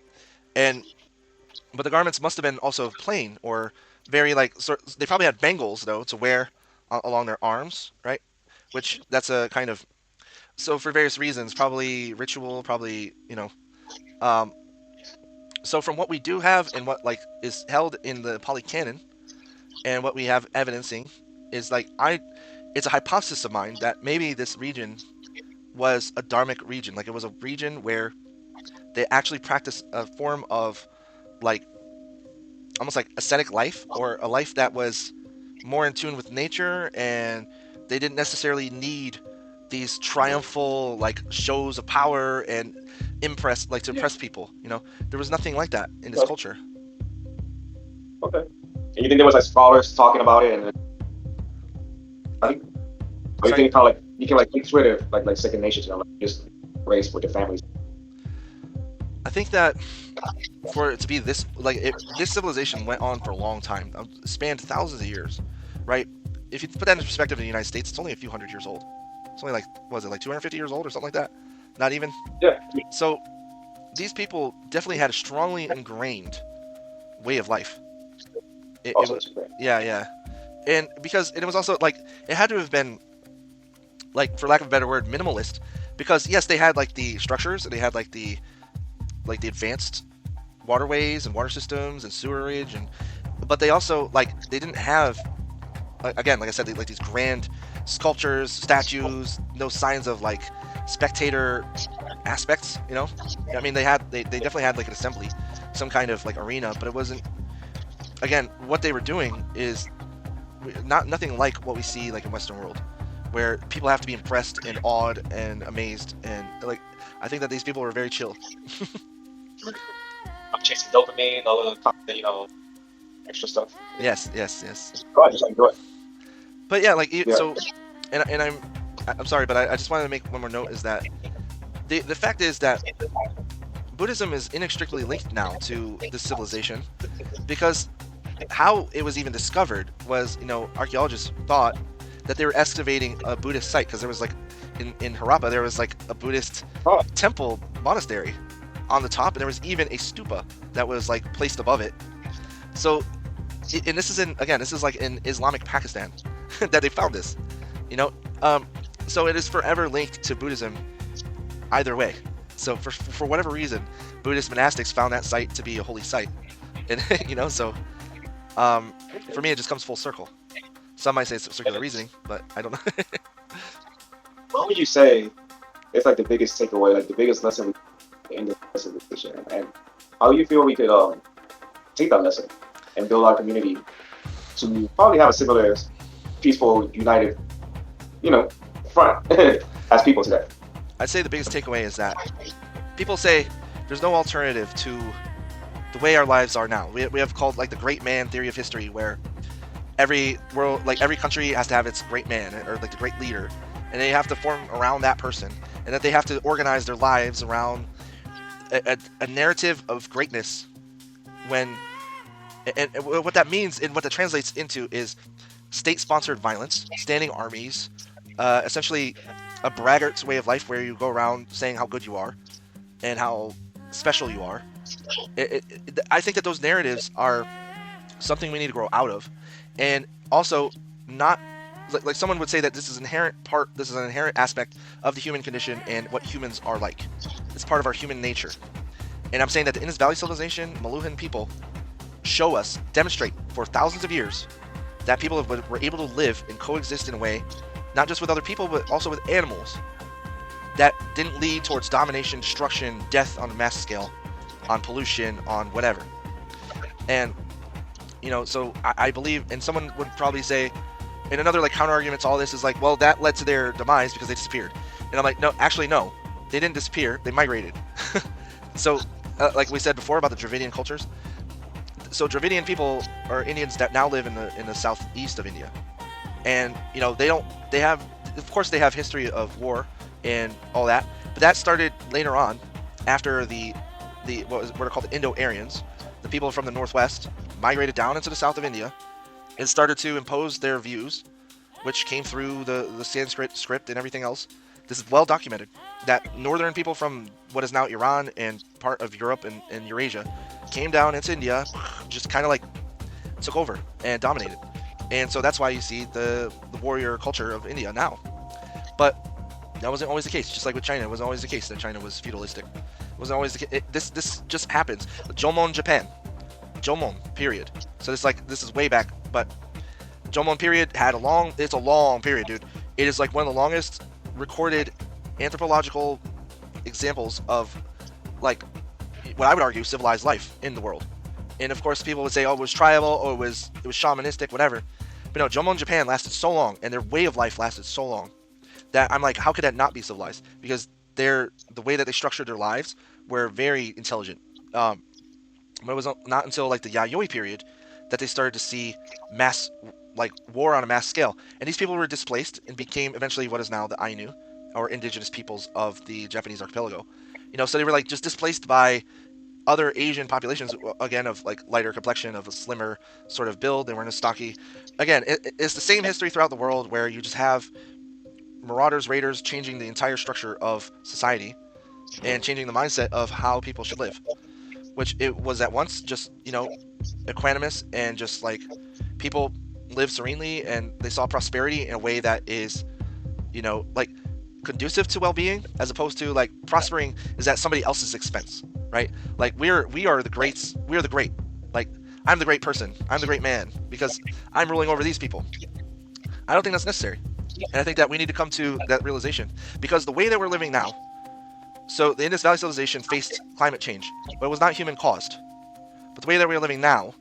But the garments must have been also plain or very like, they probably had bangles though to wear along their arms, right? Which that's a kind of, so for various reasons, probably ritual, probably so from what we do have and what like is held in the Pali Canon and what we have evidencing is like it's a hypothesis of mine that maybe this region was a dharmic region, like it was a region where they actually practiced a form of like almost like ascetic life, or a life that was more in tune with nature, and they didn't necessarily need these triumphal like shows of power and to impress people. There was nothing like that in this culture. Okay. And you think there was like scholars talking about it, and or you think kind of like you can like tweet Twitter like second nations, like just race with your families? I think that for it to be this this civilization went on for a long time, spanned thousands of years, right? If you put that in perspective in the United States, it's only a few hundred years old. It's only like, was it like 250 years old or something like that? Not even? Yeah. So these people definitely had a strongly ingrained way of life. Yeah. And it was also like, it had to have been like, for lack of a better word, minimalist, because yes, they had like the structures, and they had like the advanced waterways and water systems and sewerage, but they also like, they didn't have, again, like I said, like these grand sculptures, statues, no signs of like spectator aspects, I mean, they definitely had like an assembly, some kind of like arena, but it wasn't, again, what they were doing is nothing like what we see like in Western world, where people have to be impressed and awed and amazed, and like, I think that these people were very chill. I'm chasing dopamine, all the extra stuff. Yes. Go ahead, just enjoy it. But yeah, like so, and I'm sorry, but I just wanted to make one more note, is that the fact is that Buddhism is inextricably linked now to this civilization, because how it was even discovered was, archaeologists thought that they were excavating a Buddhist site, because there was like in Harappa there was like a Buddhist temple monastery on the top, and there was even a stupa that was like placed above it. So, and this is like in Islamic Pakistan that they found this, so it is forever linked to Buddhism either way. So for whatever reason, Buddhist monastics found that site to be a holy site, and so for me it just comes full circle. Some might say it's circular reasoning, but I don't know. What would you say is like the biggest takeaway, like the biggest lesson in the civilization, and how do you feel we could take that lesson and build our community to probably have a similar peaceful, united, front as people today? I'd say the biggest takeaway is that people say, there's no alternative to the way our lives are now. We have called like the great man theory of history, where every world, like every country has to have its great man or like the great leader, and they have to form around that person, and that they have to organize their lives around a narrative of greatness. When and what that means and what that translates into is state-sponsored violence, standing armies, essentially a braggart's way of life where you go around saying how good you are and how special you are. I think that those narratives are something we need to grow out of, and also not like someone would say that this is an inherent aspect of the human condition and what humans are like. It's part of our human nature. And I'm saying that the Indus Valley Civilization, Maluhan people, show us, demonstrate for thousands of years that people were able to live and coexist in a way, not just with other people, but also with animals, that didn't lead towards domination, destruction, death on a mass scale, on pollution, on whatever. And, you know, so I believe, and someone would probably say, in another like counter argument to all this is like, well, that led to their demise because they disappeared. And I'm like, no, actually, no, they didn't disappear, they migrated. So, like we said before about the Dravidian cultures, so Dravidian people are Indians that now live in the southeast of India, and you know they have of course they have history of war and all that, but that started later on, after the what are called the Indo-Aryans, the people from the northwest migrated down into the south of India and started to impose their views, which came through the Sanskrit script and everything else. This is well documented that northern people from what is now Iran and part of Europe and Eurasia came down into India, just kind of like took over and dominated. And so that's why you see the warrior culture of India now. But that wasn't always the case. Just like with China, it wasn't always the case that China was feudalistic. It wasn't always the case. This just happens. Jomon Japan. Jomon period. So this is way back, but Jomon period it's a long period, dude. It is like one of the longest recorded anthropological examples of like what I would argue civilized life in the world. And of course people would say, oh, it was tribal, or it was shamanistic, whatever. But no, Jomon Japan lasted so long, and their way of life lasted so long, that I'm like, how could that not be civilized? Because the way that they structured their lives were very intelligent. But it was not until like the Yayoi period that they started to see mass like war on a mass scale, and these people were displaced and became eventually what is now the Ainu, or indigenous peoples of the Japanese archipelago. You know, so they were like just displaced by other Asian populations, again, of like lighter complexion, of a slimmer sort of build. They weren't as stocky. Again, it's the same history throughout the world, where you just have marauders, raiders changing the entire structure of society and changing the mindset of how people should live, which it was at once just, you know, equanimous and just like people live serenely, and they saw prosperity in a way that is, you know, like conducive to well-being, as opposed to like prospering is at somebody else's expense, right? Like we are the greats, we are the great, like I'm the great person, I'm the great man because I'm ruling over these people. I don't think that's necessary, and I think that we need to come to that realization, because the way that we're living now, so the Indus Valley Civilization faced climate change, but it was not human caused. But the way that we're living now,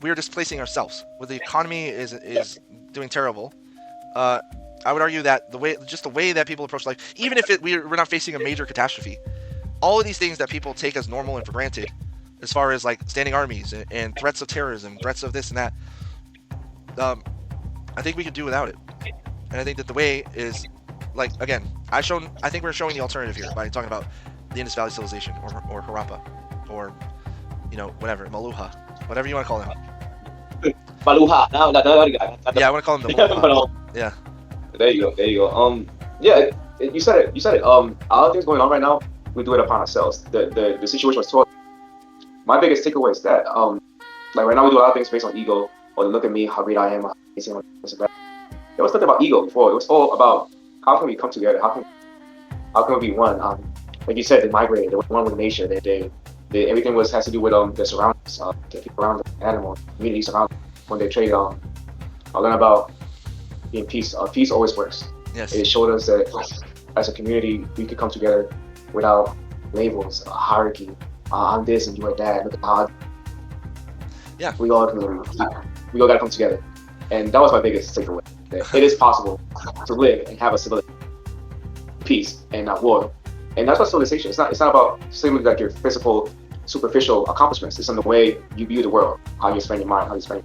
we are displacing ourselves. Where the economy is doing terrible. I would argue that the way that people approach life, even if we're not facing a major catastrophe, all of these things that people take as normal and for granted, as far as like standing armies and threats of terrorism, threats of this and that, I think we could do without it. And I think that the way is, like, again, I think we're showing the alternative here by talking about the Indus Valley Civilization or Harappa, or, you know, whatever, Maluha, whatever you want to call them. Maluha. No, yeah, I want to call them the Maluha. Yeah. There you go. Yeah, you said it. All the things going on right now, we do it upon ourselves. The situation was taught. My biggest takeaway is that, like right now we do a lot of things based on ego, or look at me, how great I am, how amazing I am, this and that. It was nothing about ego before. It was all about how can we come together, how can we be one. Like you said, they migrated, they were one with nature. They everything has to do with their surroundings, the people around them, animals, communities around them. When they trade, I learned about being peace. Peace always works. Yes. It showed us that as a community we could come together without labels, hierarchy. I'm this and you are that. Look at how. Yeah. We all gotta come together, and that was my biggest takeaway. That it is possible to live and have a civilization, peace and not war, And that's what civilization. It's not about simply like your physical, superficial accomplishments. It's in the way you view the world, how you spend your mind, how you spend.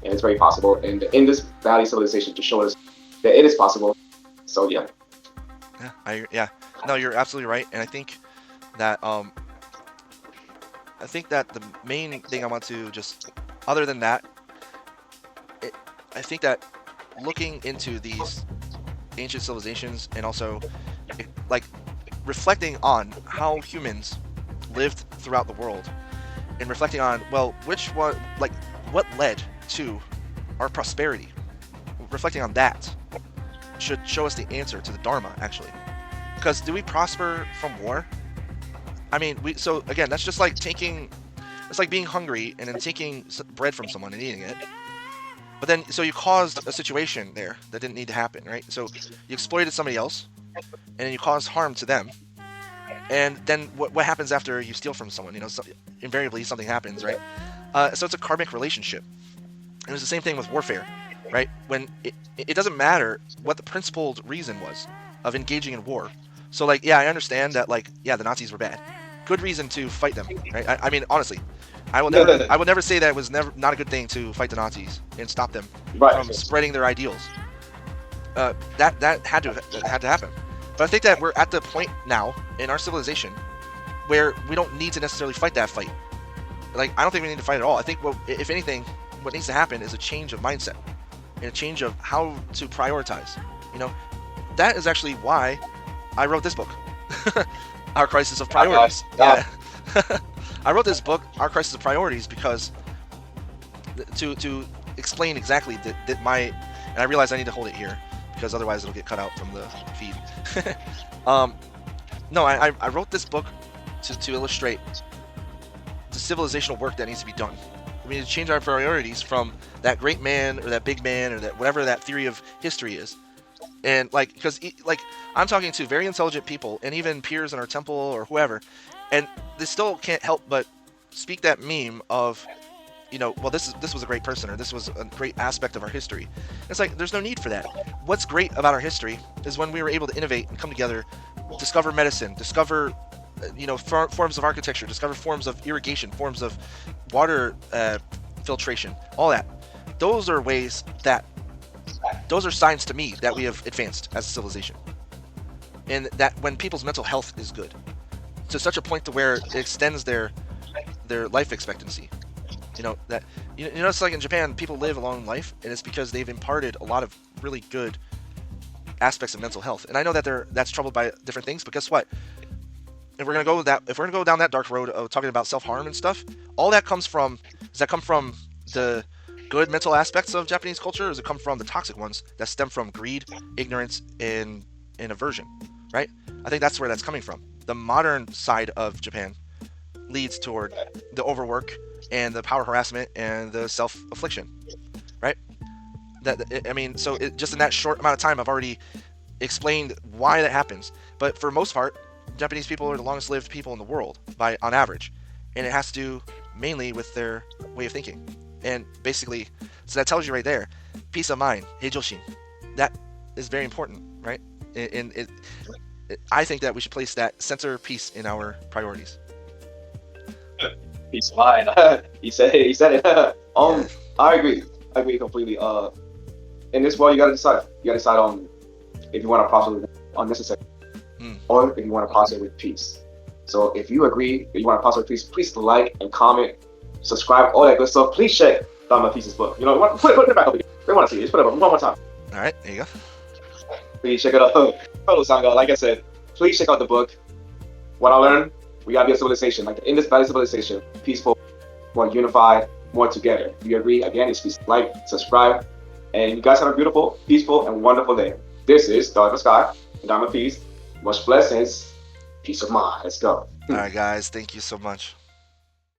And it's very possible. And the Indus Valley Civilization to show us that it is possible. So yeah. Yeah. No, you're absolutely right, and I think that the main thing I want to just, other than that, I think that looking into these ancient civilizations and also like reflecting on how humans lived throughout the world and reflecting on, well, which one, like what led to our prosperity, reflecting on that should show us the answer to the Dharma, actually. Because do we prosper from war? I mean, so again, that's just like it's like being hungry and then taking bread from someone and eating it. But then, so you caused a situation there that didn't need to happen, right? So you exploited somebody else, and then you caused harm to them. And then what happens after you steal from someone? Invariably something happens, right? So it's a karmic relationship. And it's the same thing with warfare, right? When it doesn't matter what the principled reason was of engaging in war. So like, yeah, I understand that, like, yeah, the Nazis were bad. Good reason to fight them, right? I mean, honestly, I will never say that it was not a good thing to fight the Nazis and stop them from spreading their ideals. That had to happen. But I think that we're at the point now in our civilization where we don't need to necessarily fight that fight. Like, I don't think we need to fight at all. I think, if anything, what needs to happen is a change of mindset and a change of how to prioritize. That is actually why I wrote this book, Our Crisis of Priorities. Yeah. I wrote this book, Our Crisis of Priorities, because to explain exactly that and I realize I need to hold it here because otherwise it'll get cut out from the feed. No, I wrote this book to illustrate the civilizational work that needs to be done. We need to change our priorities from that great man or that big man or that whatever that theory of history is. And because I'm talking to very intelligent people and even peers in our temple or whoever, and they still can't help but speak that meme of, well, this was a great person, or this was a great aspect of our history. It's like, there's no need for that. What's great about our history is when we were able to innovate and come together, discover medicine, discover forms of architecture, discover forms of irrigation, forms of water filtration, all that. Those are signs to me that we have advanced as a civilization, and that when people's mental health is good to such a point to where it extends their life expectancy. It's like in Japan, people live a long life, and it's because they've imparted a lot of really good aspects of mental health. And I know that that's troubled by different things, but guess what? If we're gonna go down that dark road of talking about self-harm and stuff, all that comes from the good mental aspects of Japanese culture, or does it come from the toxic ones that stem from greed, ignorance, and aversion, right? I think that's where that's coming from. The modern side of Japan leads toward the overwork and the power harassment and the self-affliction, right? Just in that short amount of time, I've already explained why that happens. But for most part, Japanese people are the longest lived people in the world on average, and it has to do mainly with their way of thinking. And basically, so that tells you right there, peace of mind, heijoshin. That is very important, right? And I think that we should place that center piece in our priorities. Peace of mind. He said it. I agree completely. In this world, you gotta decide. You gotta decide on if you want to prosper with unnecessary, or if you want to prosper with peace. So if you agree that you want to prosper with peace, please like and comment, subscribe, all that good stuff. Please check Dharma Peace's book. Put it back up again. They want to see it. Just put it up one more time. All right, there you go. Please check it out. Hello, Sangha. Like I said, please check out the book. What I learned, we gotta be a civilization, like the Indus Valley Civilization, peaceful, more unified, more together. If you agree, again, it's please like, subscribe, and you guys have a beautiful, peaceful, and wonderful day. This is Dharma Sky, Dharma Peace. Much blessings, peace of mind. Let's go. All right, guys. Thank you so much.